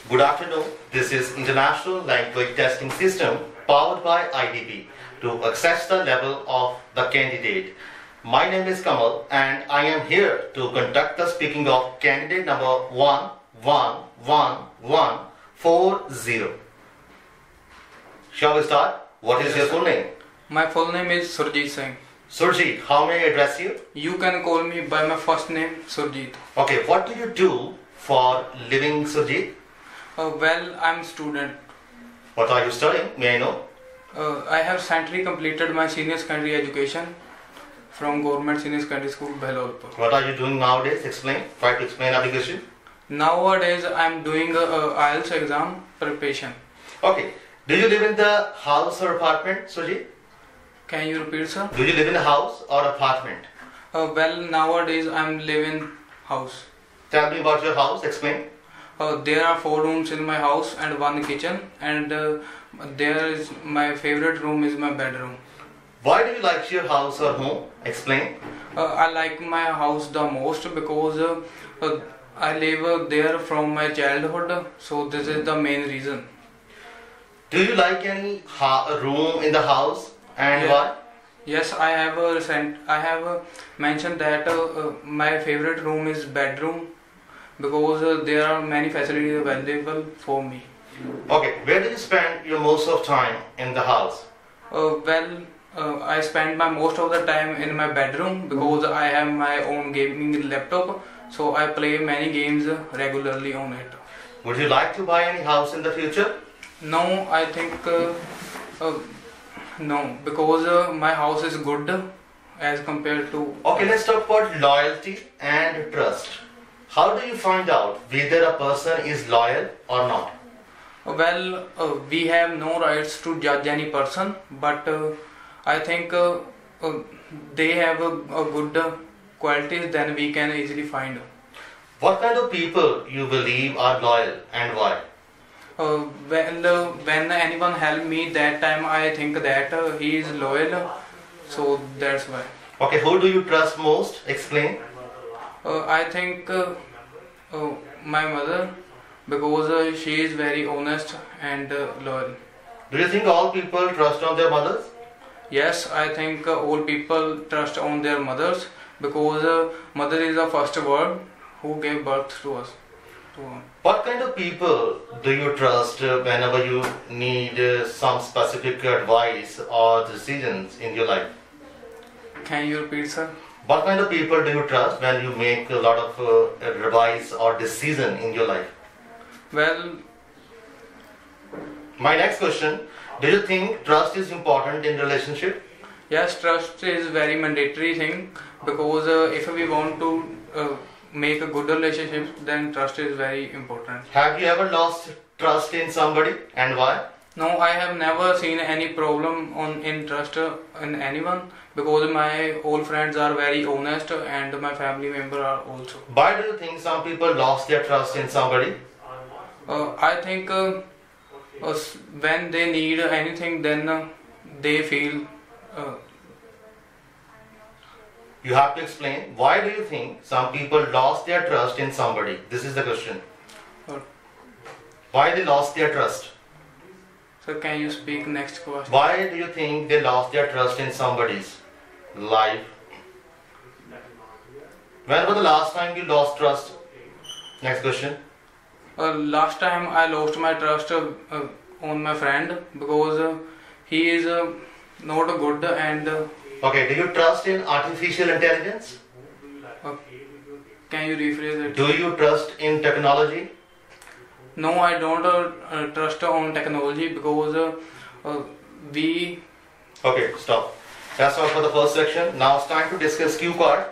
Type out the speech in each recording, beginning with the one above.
Good afternoon. This is International Language Testing System powered by IDP to assess the level of the candidate. My name is Kamal and I am here to conduct the speaking of candidate number 1111140. Shall we start? What is your full name? My full name is Surjit Singh. Surjit, how may I address you? You can call me by my first name, Surjit. Okay, what do you do for living, Surjit? Well, I'm a student. What are you studying? May I know? I have recently completed my senior secondary education from Government Senior Secondary School, Behlolpur. What are you doing nowadays? Explain. Try to explain application. Nowadays, I'm doing a IELTS exam preparation. Okay. Do you live in the house or apartment, Surjit? Can you repeat, sir? Do you live in a house or apartment? Well, nowadays I'm living house. Tell me about your house. Explain. There are 4 rooms in my house and 1 kitchen, and there is my favorite room is my bedroom. Why do you like your house or home? Explain. I like my house the most because I live there from my childhood, so this is the main reason. Do you like any room in the house and Yeah. why? Yes, I have mentioned that my favorite room is bedroom because there are many facilities available for me. Okay. Where do you spend your most of time in the house? I spend my most of the time in my bedroom because I have my own gaming laptop, so I play many games regularly on it. Would you like to buy any house in the future? No, I think no, because my house is good as compared to. Okay, let's talk about loyalty and trust. How do you find out whether a person is loyal or not? Well, we have no rights to judge any person, but I think they have a good qualities, then we can easily find. What kind of people you believe are loyal and why? When anyone help me that time, I think that he is loyal, so that's why. Okay, who do you trust most? Explain. I think my mother, because she is very honest and loyal. Do you think all people trust on their mothers? Yes, I think all people trust on their mothers because mother is the first word who gave birth to us. What kind of people do you trust whenever you need some specific advice or decisions in your life? Can you repeat, sir? What kind of people do you trust when you make a lot of advice or decision in your life? Well, my next question, do you think trust is important in relationship? Yes, trust is very mandatory thing because if we want to make a good relationship, then trust is very important. Have you ever lost trust in somebody and why? No, I have never seen any problem in trust in anyone because my all friends are very honest and my family member are also. Why do you think some people lost their trust in somebody? I think when they need anything, then they feel. You have to explain why do you think some people lost their trust in somebody? This is the question. Why they lost their trust? So can you speak next question? Why do you think they lost their trust in somebody's life? When was the last time you lost trust? Next question. Last time I lost my trust on my friend because he is not good and. Okay, do you trust in artificial intelligence? Can you rephrase it? Do you trust in technology? No, I don't trust on technology because we. Okay, stop. That's all for the first section. Now it's time to discuss cue card.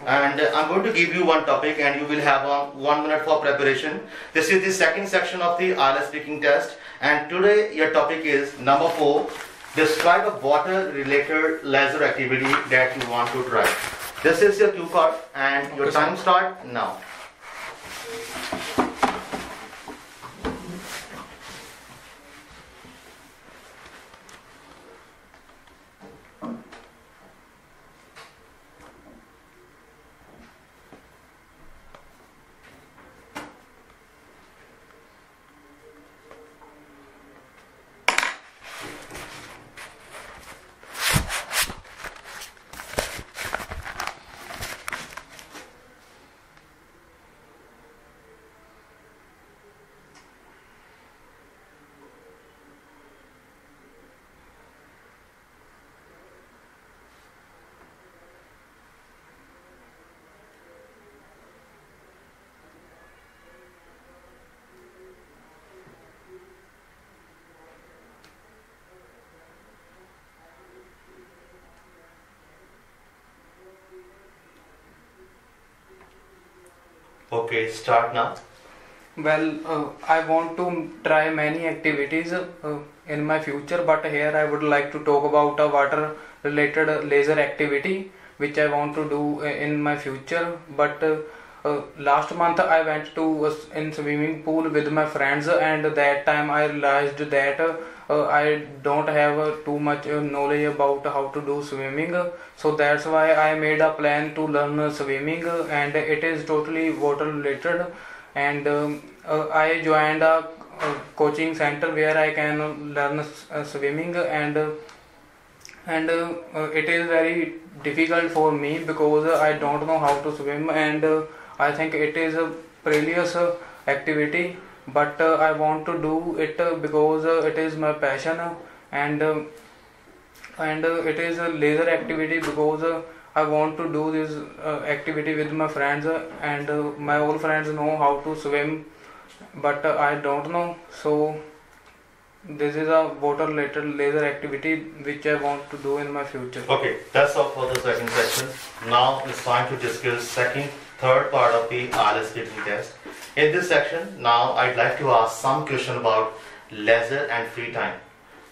And I'm going to give you one topic and you will have 1 minute for preparation. This is the second section of the IELTS speaking test. And today your topic is number 4. Describe a water related leisure activity that you want to try. This is your cue card and your time start now. Okay, start now. Well, I want to try many activities in my future, but here I would like to talk about a water related leisure activity which I want to do in my future. But last month I went to in swimming pool with my friends, and that time I realized that I don't have too much knowledge about how to do swimming. So that's why I made a plan to learn swimming, and it is totally water related. And I joined a coaching center where I can learn swimming, and it is very difficult for me because I don't know how to swim, and I think it is a perilous activity, but I want to do it because it is my passion, and it is a leisure activity because I want to do this activity with my friends, and my all friends know how to swim, but I don't know. So this is a water related leisure activity which I want to do in my future. Okay, that's all for the second section. Now it's time to discuss third part of the IELTS speaking test. In this section, now I'd like to ask some question about leisure and free time.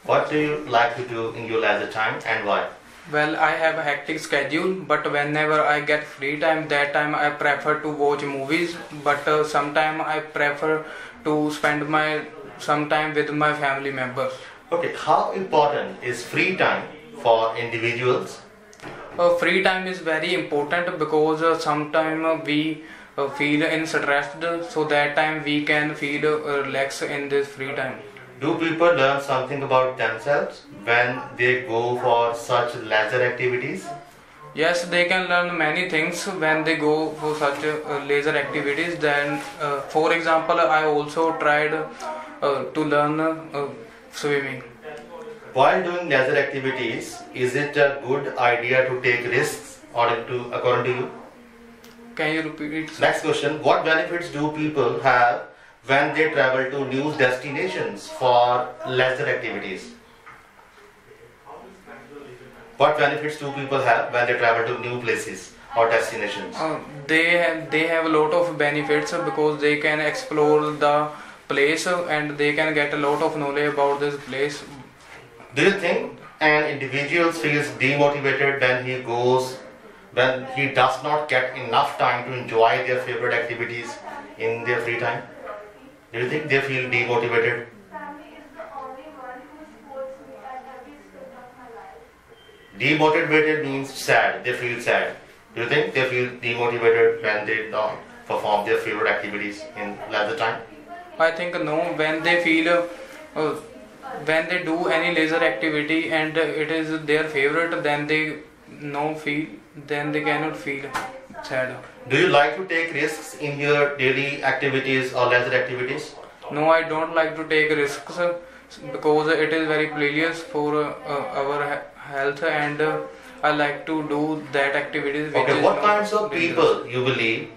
What do you like to do in your leisure time and why? Well, I have a hectic schedule, but whenever I get free time, that time I prefer to watch movies, but sometime I prefer to spend some time with my family members. Okay, how important is free time for individuals? Free time is very important because sometimes we feel in stressed, so that time we can feel relaxed in this free time. Do people learn something about themselves when they go for such leisure activities? Yes, they can learn many things when they go for such leisure activities. Then, for example, I also tried to learn swimming. While doing leisure activities, is it a good idea to take risks according to you? Can you repeat it? Next question, what benefits do people have when they travel to new destinations for leisure activities? What benefits do people have when they travel to new places or destinations? They have a lot of benefits because they can explore the place and they can get a lot of knowledge about this place. Do you think an individual feels demotivated when he does not get enough time to enjoy their favorite activities in their free time? Do you think they feel demotivated? Demotivated means sad, they feel sad. Do you think they feel demotivated when they don't perform their favorite activities in leisure time? I think no, when they feel when they do any leisure activity and it is their favorite, then they cannot feel sad. Do you like to take risks in your daily activities or leisure activities? No, I don't like to take risks because it is very perilous for our health, and I like to do that activities. Okay, what kinds of people you believe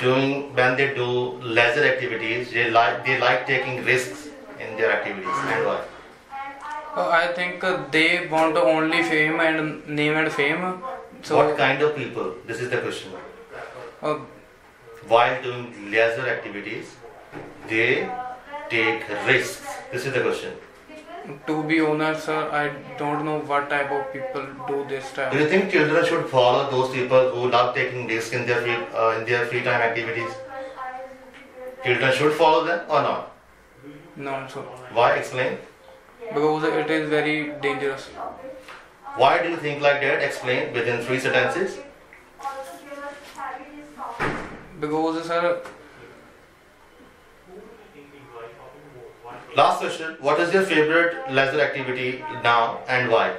doing when they do leisure activities, they like taking risks in their activities, and why? I think they want only fame and name and fame. So what kind of people? This is the question. While doing leisure activities, they take risks. This is the question. To be honest, sir, I don't know what type of people do this type. Do you think children should follow those people who love taking risks in their free time activities? Children should follow them or not? No, sir. Why? Explain. Because it is very dangerous. Why do you think like that? Explain within 3 sentences. Because, sir. Last question. What is your favorite leisure activity now and why?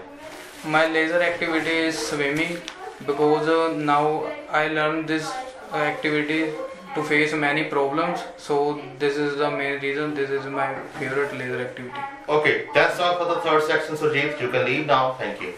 My leisure activity is swimming because now I learned this activity to face many problems. So this is the main reason. This is my favorite leisure activity. Okay, that's all for the third section. So Jeev, you can leave now. Thank you.